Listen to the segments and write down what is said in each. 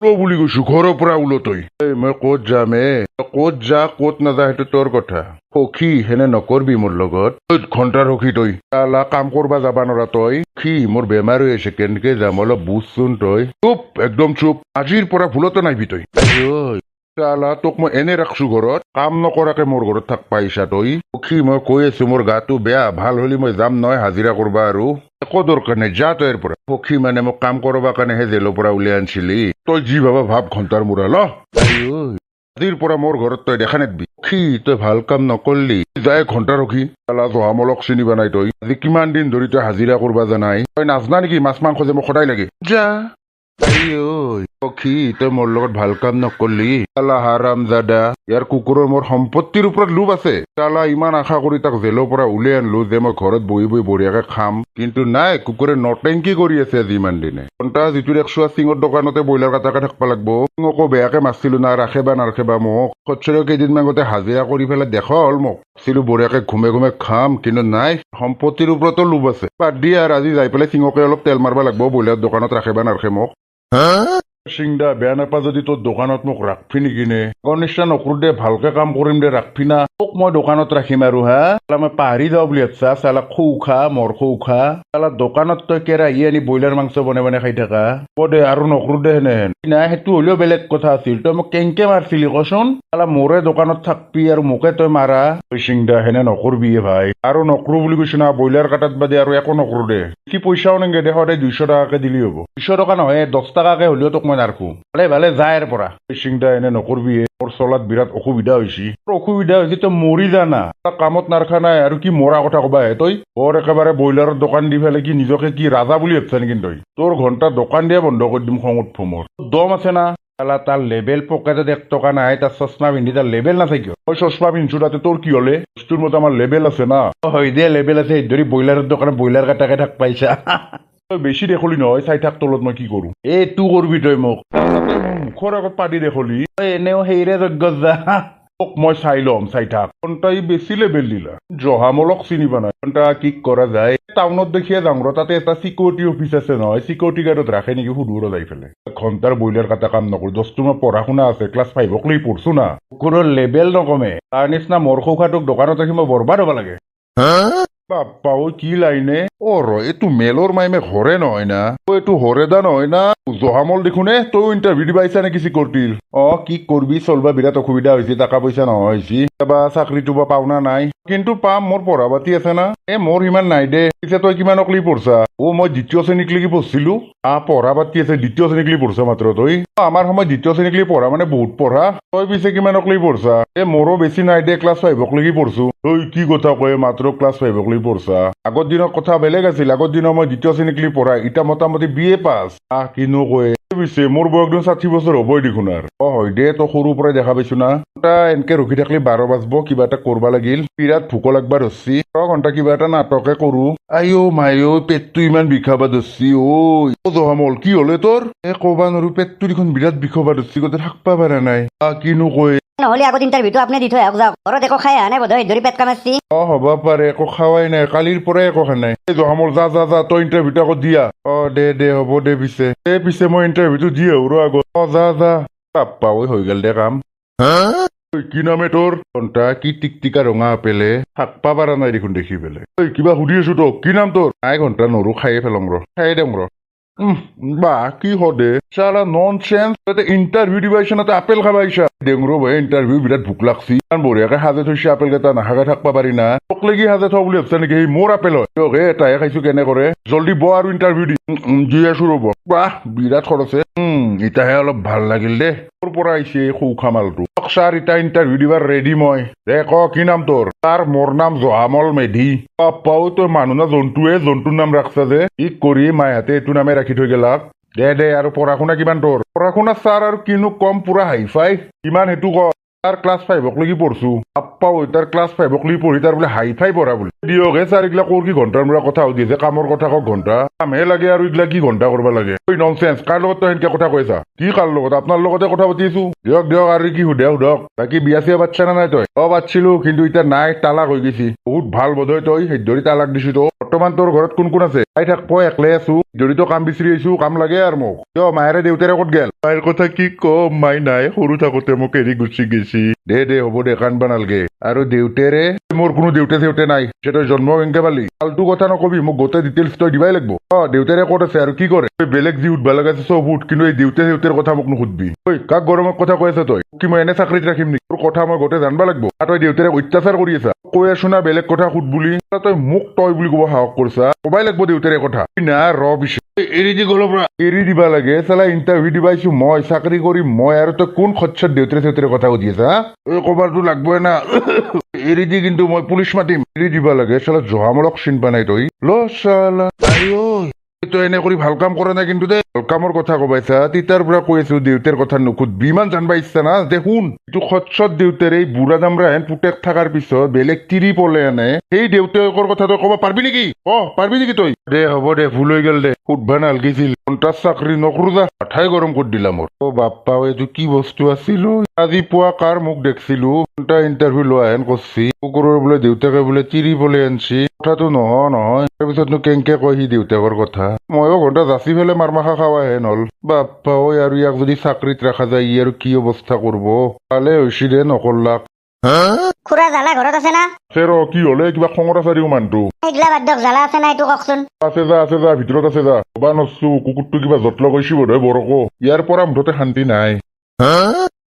বুলি কৈছো ঘৰৰ পৰা ওলো তই মই ক'ত যাম ক'ত যা ক'ত নাযা সেইটো তোৰ কথা সখী হেনে নকৰবি মোৰ লগত ঘণ্টা ৰখি তই তালা কাম কৰবা যাবা নৰা তই সি মোৰ বেমাৰ হৈ আছে কেনেকে যাম অলপ বুজচোন তই চুপ একদম চুপ আজিৰ পৰা ভুলতো নাহিবি তই চালা তোক মই এনে ৰাখছো ঘৰত কাম নকৰাকে মোৰ ঘৰত থাক পাইছা তই সখী মই কৈ আছো মোৰ গাটো বেয়া ভাল হলি মই যাম নহয় হাজিৰা কৰবা আৰু একো দৰকাৰ নাই যা তইৰ পৰা সখী মানে মোক কাম কৰবা কাৰণেহে জেলৰ পৰা উলিয়াই আনছিলি তই যি ভাবা ভাব ঘণ্টাৰ মূৰা ল আজিৰ পৰা মোৰ ঘৰত তই দেখা নেদবি সখী তই ভাল কাম নকৰলি যায় ঘণ্টা ৰখি চালা জহামলক চিনিবা নাই তই আজি কিমান দিন ধৰি তই হাজিৰা কৰবা জানাই তই নাজনা নেকি মাছ মাংস যে মোক সদায় লাগে যা সখী তই মোৰ লগত ভাল কাম নকৰলি চালা হাৰাম জাদা ইয়াৰ কুকুৰৰ মোৰ সম্পত্তিৰ ওপৰত লোভ আছে চালা ইমান আশা কৰি তাক জেলৰ পৰা উলিয়াই আনলো যে মই ঘৰত বহি বহি বঢ়িয়াকে খাম কিন্তু নাই কুকুৰে নটেংকি কৰি আছে আজি ইমান দিনে ঘণ্টা যিটো দেখছোৱা সিঙৰ দোকানতে ব্ৰইলাৰ কাটাকে থাকবা লাগব আকৌ বেয়াকে মাছিলো না ৰাখে বা নাৰাখে বা মোক সচ্চৰে কেইদিনমান আগতে হাজিৰা কৰি পেলাই দেখা হ'ল মোক চিলো বঢ়িয়াকে ঘুমে ঘুমে খাম কিন্তু নাই সম্পত্তিৰ ওপৰতো লোভ আছে বাদ দি আৰু আজি যাই পেলাই সিঙকে অলপ তেল মাৰবা লাগব ব্ৰইলাৰ দোকানত ৰাখে বা নাৰাখে মোক সিংদা বেয়া নাপা যদি তোৰ দোকানত মোক ৰাখবি নেকি নে আগৰ নিচিনা নকৰো দে ভালকে কাম কৰিম দে ৰাখবি না তোক মই দোকানত ৰাখিম আৰু হা মই পাহৰি যাওঁ বুলি ভাবছা চালা খৌ খা মৰ খৌ খা চালা দোকানত তই কেৰাহী আনি ব্ৰইলাৰ মাংস বনাই বনাই খাই থাকা দে আৰু নকৰো দে হেনেহেন নাই সেইটো হ'লেও বেলেগ কথা আছিল তই মোক কেংকে মাৰছিলি কচোন চালা মোৰে দোকানত থাকবি আৰু মোকে তই মাৰা সিংদা হেনে নকৰবি ভাই আৰু নকৰো বুলি কৈছো না ব্ৰইলাৰ কাটাত বাদে আৰু একো নকৰো দে কি পইচাও নেগে দে সদায় 200 টকাকে দিলি হ'ব 200 টকা নহয় 10 টকাকে হ'লেও তোক মই নাৰখো ভালে ভালে যায় ইয়াৰ পৰা সিংদা এনে নকৰবি মোৰ চলাত বিৰাট অসুবিধা হৈছে অসুবিধা হৈছে তই মৰি জানা কামত নাৰখা নাই আৰু কি মৰা কথা কবা হে তই বৰ একেবাৰে ব্ৰইলাৰৰ দোকান দি পেলাই কি নিজকে কি ৰাজা বুলি ভাবছা নেকি তই তোৰ ঘণ্টা দোকান দিয়ে বন্ধ কৰি দিম খং উঠব মোৰ দম আছে না তাৰ লেবেল পকেটত 1 টকা নাই তাৰ চশমা পিন্ধি তাৰ লেবেল নাথাকিব মই চশমা পিন্ধছো তাতে তোৰ কি হলে বস্তুৰ মতে আমাৰ লেবেল আছে না হয় দে লেবেল আছে ধৰি ব্ৰইলাৰৰ দোকানত ব্ৰইলাৰ কাটাকে থাক পাইছা তই বেছি দেখলি নহয় চাই থাক তলত মই কি কৰো এইটো কৰবি তই মোক মুখৰ আগত পাতি দেখলি এনেও সেইৰে যজ্ঞ যা তোক মই চাই ল'ম চাই থাক ঘণ্টাই বেছি লেবেল দিলা জহামলক চিনিবা নাই ঘণ্টা কি কৰা যায় টাউনত দেখিয়ে যাওঁ তাতে এটা চিকিউৰিটি অফিচ আছে নহয় চিকিউৰিটি গাৰ্ডত ৰাখে নেকি সুধুৰ যাই পেলাই ঘণ্টাৰ ব্ৰইলাৰ কাটা কাম নকৰো দছটো মই পঢ়া শুনা আছে ক্লাছ 5ক লৈ পঢ়ছো না কুকুৰৰ লেবেল নকমে তাৰ নিচিনা মৰখৌ খাটোক দোকানত ৰাখি মই বৰবাদ হ'ব লাগে বাপ্পা ঐ কি লাইনে এইটো মেলৰ মাইমে হৰে নহয় না এইটো হৰেদা নহয় না জহামল দেখোনে তই ইণ্টাৰভিউ দিবা আহিছা নেকি চিকিউৰিটিৰ কি কৰবি চলবা বিৰাট অসুবিধা হৈছে টকা পইচা নহয় হৈছে বা চাকৰিটো বা পাওনা নাই কিন্তু পাম মোৰ পঢ়া পাতি আছে না মোৰ সিমান নাই দে পিছে তই কিমানক লি পঢ়ছা মই 2য় শ্ৰেণীক লৈকে পঢ়ছিলো পঢ়া পাতি আছে 2য় শ্ৰেণীক লি পঢ়ছা মাত্ৰ তই আমাৰ সময় 2য় শ্ৰেণীক লি পঢ়া মানে বহুত পঢ়া তই পিছে কিমানক লি পঢ়ছা মোৰো বেছি নাই দে ক্লাছ 5ক লৈকে পঢ়ছো তই কি কথা কয় মাত্ৰ ক্লাছ 5ক লি পঢ়ছা আগৰ দিনৰ কথা বেলেগ আছিল আগৰ দিনৰ মই 2য় শ্ৰেণীক লি পঢ়া ইটা মোটামুটি BA পাছ কিনো কয় পিছে মোৰ বয়স 60 বছৰ হ'বই দেখোন আৰু হয় দে তই সৰুৰ পৰাই দেখা পাইছো না এনেকে ৰখি থাকলে 12 বাজব কিবা এটা কৰবা লাগিল বিৰাট ভোক লাগবা ধৰছি ঘণ্টা কিবা এটা নাটকে কৰো আইও মাইও পেটটো ইমান বিষাবা ধৰছি জহামল কি হলে তোৰ কবা নোৱাৰো পেটটো দেখোন বিৰাট বিষাবা ধৰছি গোটেই থাকবা পাৰা নাই কিনো কয় নহলে আগত ইণ্টাৰভিউটো আপুনি দি থৈ আহক যাওক ঘৰত একো খাই আহা নাই বোধহয় ধৰি পেট কামাইছি হ'ব পাৰে একো খাৱাই নাই কালিৰ পৰাই একো খা নাই জহামল যা যা যা তই ইণ্টাৰভিউটো আগত দিয়া দে হ'ব দে পিছে মই ইণ্টাৰভিউটো দি আহো আগত যা যা পাপ্পা হৈ গেল দে কাম কি নামে তোৰ ঘণ্টা কি টিকটিকা ৰঙা আপেলে থাকবা পাৰা নাই দেখোন দেখি পেলাই কিবা সুধি আছো তোক কি নাম তোৰ নাই ঘণ্টা নৰো খায়ে পেলং খায়ে দেম বা কি সদে চালা নন চেন্স ইণ্টাৰভিউ দিবা আহিছা না আপেল খাবা আহিছা দেং ভাই ইণ্টাৰভিউ বিৰাট ভোক লাগছি ইমান বঢ়িয়াকে সাজে থৈছে আপেল কেইটা নাখাকে থাকবা পাৰি না তোক লাগি সাজে থ বুলি ভাবছা নেকি সেই মোৰ আপেল হয় এটাহে খাইছো কেনে কৰে জল্দি ব আৰু ইণ্টাৰভিউ দি আছো ৰ'ব বাহ বিৰাট খৰচে ইটাহে অলপ ভাল লাগিল দে তোৰ পৰা আহিছে সৌখা মালটো ছাৰ ইটা ইণ্টাৰভিউ দিবাৰ ৰেডি মই দে কি নাম তোৰ তাৰ মোৰ নাম জহামল মেধি পাপাও তই মানুহ না জন্তুৰ নাম ৰাখছা যে ই কৰি মাইহাতে এইটো নামে ৰাখি থৈ গেলাক দে আৰু পঢ়া শুনা কিমান তোৰ পঢ়া শুনা ছাৰ আৰু কিনো কম পুৰা হাই ফাই কিমান সেইটো ক তার ক্লাস 5 লাগি পড়ছু আপ্পা ওই তার ক্লাস 5 লাগি পড়ি তার বলে হাই ফাই পড়া বলে দিয়ক হে স্যার এগুলা কোর কি ঘন্টার মূরা কথা দিয়েছে কামৰ কথা কক ঘন্টা কামহে লাগে আৰু এগুলা কি ঘন্টা করবা লাগে ওই ননসেন্স কার লগত তো সেনকে কথা কৈছা কি কার লগত আপনার লগতে কথা পাতিছো দিয়ক দিয়ক আৰু কি সুধক বাকি বিয়া চিয়া বাচ্চা না নাই তই বাচ্ছিলো কিন্তু ইতা নাই তালাক হৈ গেছি বহুত ভাল বোধ হয় তই সেইদৰি তালাক দিছো তো বৰ্তমান তোৰ ঘৰত কোন কোন আছে তাই থাক মই একলাই আছো যদি তো কাম বিচাৰি আহিছো কাম লাগে আৰু মোক কিয় মায়েৰে দেউতাৰে ক'ত গেল মায়েৰ কথা কি কম মাই নাই সৰু থাকোতে মোক এৰি গুচি গেছি দে হ'ব দে কান্দবা নালগে আৰু দেউতাৰে মোৰ কোনো দেউতা নাই সে তই জন্ম কেনেকে পালি ফালতু কথা নকবি মোক গোটেই ডিটেইলছ তই দিবাই লাগব দেউতাৰে ক'ত আছে আৰু কি কৰে তই বেলেগ যি উঠবা লগা আছে চব উঠ কিন্তু এই দেউতাৰ কথা মোক নুসুধবি ঐ কাক গৰমৰ কথা কৈ আছ তই কি মই এনে চাকৰিত ৰাখিম নেকি তোৰ কথা মই গোটেই জানবা লাগব তই দেউতাৰে অত্যাচাৰ কৰি আছা কৈ আছো না বেলেগ কথা সুধ বুলি তই মোক তই বুলি ক'ব সাহস কৰিছা ক'বাই লাগব দেউতাৰে কথা না পিছে এৰি দি গ'লৰ পৰা এৰি দিবা লাগে চালা ইণ্টাৰভিউ দিবা আহিছো মই চাকৰি কৰি মই আৰু তই কোন খচ্চত দেউতাৰে কথা সুধি আছা এই কবাৰটো লাগবই না এৰি দি কিন্তু মই পুলিচ মাতিম এৰি দিবা লাগে চালা জহামলক চিন্তা নাই তই ল চালা তই এনে কৰি ভাল কাম কৰা নাই কিন্তু দে ভাল কামৰ কথা কবাইছা তিতাৰ পৰা কৈ আছো দেউতাৰ কথা নুসুধবি ইমান জানবা ইচ্ছা না দে শুন এইটো খচ্চত দেউতাৰ এই বুঢ়া দামৰা হেন পুতেক থকাৰ পিছত বেলেগ তিৰি পলে আনে সেই দেউতাকৰ কথা তই কব পাৰবি নেকি পাৰবি নেকি তই দে হ'ব দে ভুল হৈ গেল দে সুধবা নালগিছিল কণ্টাছ চাকৰি নকৰো যা মাথাই গৰম কৰি দিলা মোৰ বাপ্পা এইটো কি বস্তু আছিল আজি পুৱা কাৰ মোক দেখছিলো কোনটা ইণ্টাৰভিউ লোৱা হেন কৰছি কুকুৰৰ বোলে দেউতাকে বোলে তিৰি পলে আনছি কথাটো নহয় তাৰপিছতনো কেংকে কয় সি দেউতাকৰ কথা ময়ো ঘণ্টা যাচি ফেলে মাৰমাখা খাৱা হে নল বাপ্পা ঐ আৰু ইয়াক যদি চাকৰিত ৰাখা যায় ই আৰু কি অৱস্থা কৰব ভালে হৈছি দে নকৰলাক খুৰা জালা ঘৰত আছে না ৰ কি হলে কিবা খঙত আছে দিও মানুহটো এইগিলা বাদ দিয়ক জালা আছে না এইটো কওকচোন আছে যা ভিতৰত আছে যা কবা নচ্ছু কুকুৰটো কিবা যত্ন কৰিছি বোধ হয় বৰকো ইয়াৰ পৰা মুঠতে শান্তি নাই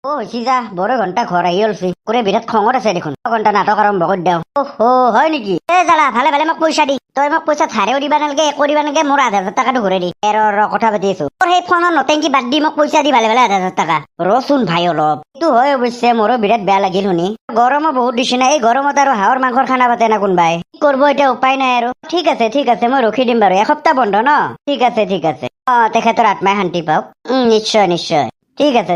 হৈছি যা বড় ঘণ্টা ঘৰ আহি অলছি কুকুৰে বিৰাট খঙত আছে দেখোন ঘণ্টা নাটক আৰম্ভ কৰি দিওঁ হয় নেকি জালা ভালে মোক পইচা দি তই মোক পইচা ধাৰেও দিবা নালাগে একো দিবা নালাগে মোৰ 8,000 টাকাটো ঘূৰাই দি কথা পাতি আছো তোৰ সেই ফোনৰ নটেংকি বাদ দি মোক পইচা দি ভালে 8,000 টাকা ৰচোন ভাই অলপ এইটো হয় অৱশ্যে মোৰো বিৰাট বেয়া লাগিল শুনি গৰমো বহুত দিছে না এই গৰমত আৰু হাঁহৰ মাংসৰ খানা পাতে না কোনবাই কি কৰিব এতিয়া উপায় নাই আৰু ঠিক আছে মই ৰখি দিম বাৰু এসপ্তাহ বন্ধ ন ঠিক আছে তেখেতৰ আত্মাই শান্তি পাওক নিশ্চয় ঠিক আছে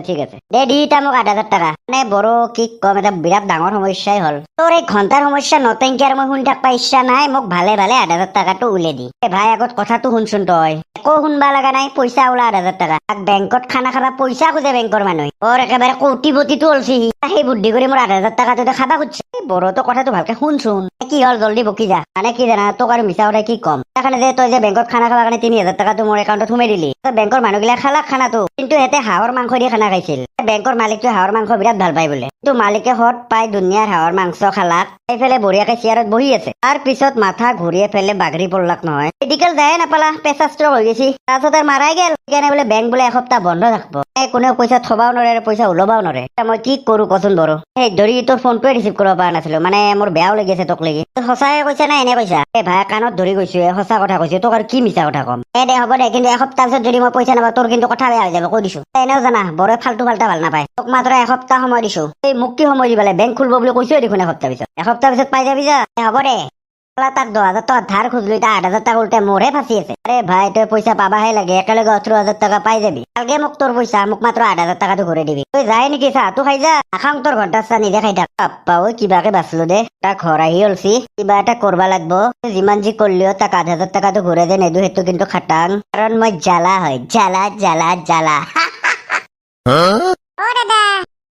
দে দি তা মোক 8,000 টাকা মানে বড় কি কম এটা বিৰাট ডাঙৰ সমস্যাই হ'ল তোৰ এই ঘণ্টাৰ সমস্যা নটেংকি আৰু মই শুনি থাকবা ইচ্ছা নাই মোক ভালে 8,000 টাকাটো উলিয়াই দি ভাই আগত কথাটো শুনচোন তই একো শুনবা লগা নাই পইচা ওলা 8,000 টাকা বেংকত খানা খাবা পইচা খোজে বেংকৰ মানুহে ওৰ একেবাৰে কোটিপতিটো অলছি সেই বুদ্ধি কৰি মোৰ 8,000 টাকাটো খাবা খুজছে বড়তো কথাটো ভালকে শুনচোন কি হল জলদি বকি যা মানে কি জানা তোক আৰু মিছা কথা কি কম সেইকাৰণে যে তই যে বেংকত খানা খাবা কাৰণে 3,000 টাকাটো মোৰ একাউণ্টত সোমাই দিলি তই বেংকৰ মানুহগিলা খালাক খানাটো কিন্তু সিহঁতে হাঁহৰ মাংস দি খানা খাইছিল বেংকৰ মালিকটো হাঁহৰ মাংস বিৰাট ভাল পায় বোলে কিন্তু মালিকে হত পাই দুনিয়াৰ হাঁহৰ মাংস খালাক এইফালে বঢ়িয়াকে চেয়াৰত বহি আছে তাৰ পিছত মাথা ঘূৰিয়ে ফেলে বাগৰি পৰলাক নহয় মেডিকেল যায় নাপালা পেচা ষ্ট্ৰক হৈ গৈছি তাৰপিছত আৰু মাৰাই গেল সেইকাৰণে বোলে বেংক বোলে এসপ্তাহ বন্ধ থাকব কোনেও পইচা থবাও নোৱাৰে পইচা ওলাবাও নোৱাৰে মই কি কৰো কচোন বাৰু সেই ধৰি তোৰ ফোনটোৱে ৰিচিভ কৰিব পৰা নাছিলো মানে মোৰ বেয়াও লাগি আছে তোক লাগি সঁচাই কৈছা না এনে কৈছা ভাই কাণত ধৰি গৈছো সঁচা কথা কৈছো তোক আৰু কি মিছা কথা কম দে হ'ব দে কিন্তু এসপ্তাহ পিছত যদি মই পইচা নাপাওঁ তোৰ কিন্তু কথা বেয়া হৈ যাব কৈ দিছো এনেও জানা বড় ফাল্টু ফাল্টা ভাল নাপায় তোক মাত্ৰ এসপ্তাহ সময় দিছো এই মোক কি সময় দিবালে বেংক খুলব বুলি কৈছোৱে দেখোন এসপ্তাহ পিছত পাই যাবি যা হ'ব দে তাক 10,000 টাকা ধাৰ খুজলো এতিয়া 8,000 টাকা উল্টে মোৰহে ফাঁচি আছে আৰে ভাই তই পইচা পাবাহে লাগে একেলগে 18,000 টাকা পাই যাবি ভালকে মোক তোৰ পইচা মোক মাত্ৰ 8,000 টাকাটো ঘূৰাই দিবি তই যায় নেকি চাহটো খাই যা নাখাং তোৰ ঘণ্টা চাহ নিজে খাই থাক পাপ্পা ঐ কিবাকে বাচলো দে তাক ঘৰ আহি অলছি কিবা এটা কৰবা লাগব যিমান যি কৰলিও তাক 8,000 টাকাটো ঘূৰাই দে নেদো সেইটো কিন্তু খাটাং কাৰণ মই জ্বালা হয় জ্বালা ও দাদা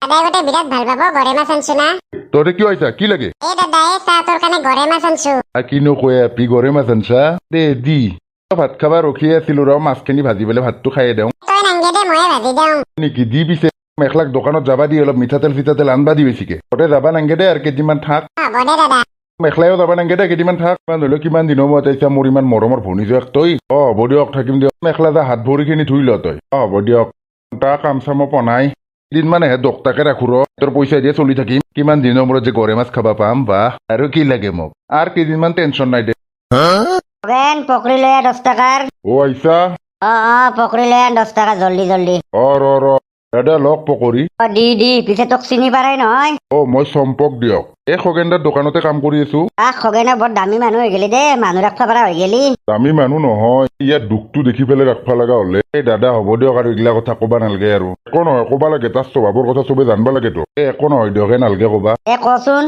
দাদাই গোটে বিৰাট ভাল পাব গৰে মাছ আনছো না তহঁতে কিয় আহিছা কি লাগে এই দাদা এই চাহ তোৰ কাৰণে গৰে মাছ আনছো কিনো কৈ আপি গৰে মাছ আনছা দে দি ভাত খাবা ৰখিয়ে আছিলো ৰ মাছখিনি ভাজি পেলাই ভাতটো খাই দেওঁ তই নাংগে দে ময়ে ভাজি দিওঁ নেকি দি পিছে মেখলাক দোকানত যাবা দি অলপ মিঠাতেল চিঠাতেল আনবা দি বেছিকে তহঁতে যাবা নাংগে দে আৰু কেইদিনমান থাক হ'ব দে দাদা মেখলাইও যাবা নাংগে দে কেইদিনমান থাক ধৰি লওক কিমান দিনৰ মূৰত আহিছা মোৰ ইমান মৰমৰ ভনীজক তই হ'ব দিয়ক থাকিম দিয়ক মেখলা যা হাত ভৰিখিনি ধুই ল তই হ'ব দিয়ক তাৰ কাম চাম পনাই দিনমানেহে দকটাকে ৰাখো ৰ তোৰ পইচা দিয়ে চলি থাকিম কিমান দিনৰ মূৰত যে গৰে মাছ খাবা পাম বা আৰু কি লাগে মোক আৰু কেইদিনমান টেনচন নাই দে পকৰি লৈ 10 টাকাৰ আহিছা পকৰি লৈ 10 টাকা জলদি ৰ দাদা লগ পকৰি দি পিছে তোক চিনি পাৰাই নহয়। মই চম্পক দিয়ক এই খগেনদাৰ দোকানতে কাম কৰি আছো। খগেনে বৰ দামী মানুহ হৈ গেলি দে, মানুহ ৰাখবা পাৰা হৈ গেলি। দামী মানুহ নহয়, ইয়াত দুখটো দেখি পেলাই ৰাখবা লগা হলে এই দাদা হ'ব দিয়ক আৰু এইগিলা কথা কবা নালাগে আৰু একো নহয় কবা লাগে, তাৰ স্বভাৱৰ কথা চবে জানবা লাগেতো। একো নহয় দিয়ক নালগে কবা। কচোন।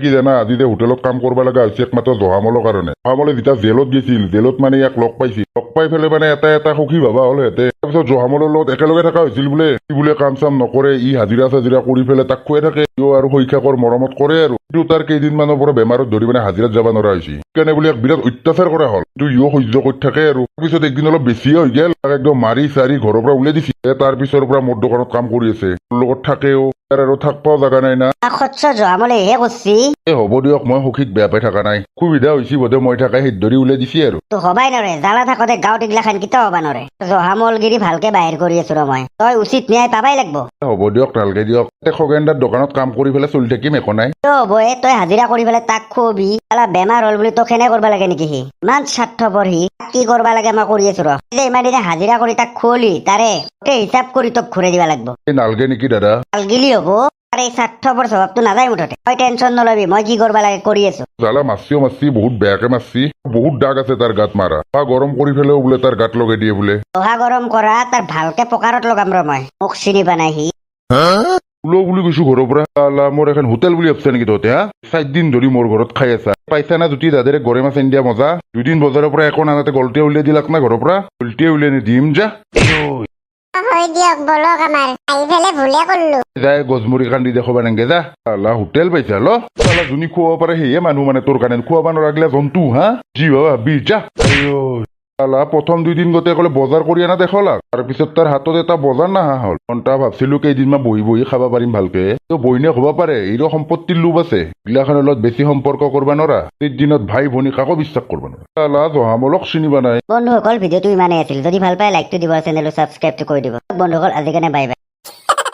কি জানা আজি যে হোটেলত কাম কৰিব লগা হৈছে একমাত্ৰ জহামলৰ কাৰণে। জহামলে যেতিয়া জেলত গৈছিল, জেলত মানে ইয়াক লগ পাইছিল, লগ পাই পেলাই মানে এটা সুখী ভাবা হ'ল সিহঁতে। তাৰপিছত জহামলৰ লগত একেলগে থকা হৈছিল বোলে। সি বোলে কাম চাম নকৰে, ই হাজিৰা চাজিৰা কৰি পেলাই তাক খুৱাই থাকে, সিও আৰু শৈশাকৰ মৰমত কৰে আৰু। কিন্তু তাৰ কেইদিনমানৰ পৰা বেমাৰত ধৰি মানে হাজিৰাত যাব নোৱাৰা হৈছে, সেইকাৰণে বোলে বিৰাট অত্যাচাৰ কৰা হ'ল। কিন্তু ইও সহ্য কৰি থাকে আৰু। তাৰপিছত একদিন অলপ বেছিয়ে হৈ গেল, তাক একদম মাৰি চাৰি ঘৰৰ পৰা উলিয়াই দিছে। তাৰ পিছৰ পৰা মোৰ দোকানত কাম কৰি আছে, মোৰ লগত থাকেও, আৰু থাকবাও জাগা নাই না। জহামলে হে কৰছি। হ'ব দিয়ক, মই সখীক বেয়া পাই থকা নাই, সুবিধা হৈছে বোধে মই থাকাই সেই ধৰি উলিয়াই দিছে আৰু। তো হবাই নৰে, জ্বালা থাকোতে গাঁৱত এইগিলা খান কিতা হবা নৰে। জহামলগিৰি ভালকে বাহিৰ কৰি আছো ৰ মই, তই উচিত ন্যায় পাবাই লাগব। হ'ব দিয়ক নালগে দিয়ক, খগেনদাৰ দোকানত কাম কৰি পেলাই চলি থাকিম, একো নাই। হ'ব তই হাজিৰা কৰি পেলাই তাক খুৱাবি, বেমাৰ হ'ল বুলি তোক সেনে কৰবা লাগে নেকি? সি ইমান স্বাৰ্থপৰ, সি কি কৰবা লাগে মই কৰি আছো ৰ। ইমান দিনে হাজিৰা কৰি তাক খুৱলি, তাৰে হিচাপ কৰি তোক ঘূৰাই দিবা লাগব। নালগে নেকি দাদা? নালগিলি হব, এই স্বাৰ্থপৰ স্বভাৱটো নাযায় মুঠতে। তই টেনচন নলবি, মই কি কৰবা লাগে কৰি আছো। জালা মাৰছি বহুত বেয়াকে মাৰছি, বহুত দাগ আছে তাৰ গাত মাৰা। গৰম কৰি পেলাইও বোলে তাৰ গাত লগাই দিয়ে বোলে। লোহা গৰম কৰা তাৰ ভালকে পকাৰত লগাম ৰ মই, মোক চিনি পা নাই সি। বুলি কৈছো ঘৰৰ পৰা। মোৰ এখন হোটেল বুলি ভাবছা নেকি তহঁতে? 4 দিন ধৰি মোৰ ঘৰত খাই আছা, পাইছা না জুতি দাদাৰে গৰৈ মাছ আনি দিয়া মজা। 2 দিন বজাৰৰ পৰা একো নানাতে গলটিয়ে উলিয়াই দিলাক না ঘৰৰ পৰা, গলটিয়ে উলিয়াই নিদিম যা। হয় দিয়ক বলক, আমাৰ আহি পেলাই ভুলে কৰলো। যাই গজমুৰি কান্দি দেখুৱাবা নেংগে যা। হোটেল পাইছা যোনী খুৱাব পাৰে সেয়ে মানুহ মানে তোৰ কাৰণে, খুৱাব নোৱাৰাগিলা জন্তু হা, যি ভাবি যা। প্ৰথম 2 দিন গোটেই কলে বজাৰ কৰি আনা দেখলাক, তাৰপিছত তাৰ হাতত এটা বজাৰ নাহা হ'ল। তা ভাবছিলো কেইদিনমান বহি বহি খাব পাৰিম ভালকে, তো বহিনে হ'ব পাৰে এইৰো সম্পত্তিৰ লোভ আছে, এইগিলাখনৰ লগত বেছি সম্পৰ্ক কৰবা নৰা। দিনত ভাই ভনী কাকো বিশ্বাস কৰবা নৰা। জহামলক চিনিবা নাই। বন্ধুসকল ভিডিঅ'টো ইমানেই আছিল, যদি ভাল পায় লাইকটো দিব, চেনেলটো ছাবস্ক্ৰাইবটো কৰি দিব। বন্ধুসকল আজিৰ কাৰণে বাই বাই।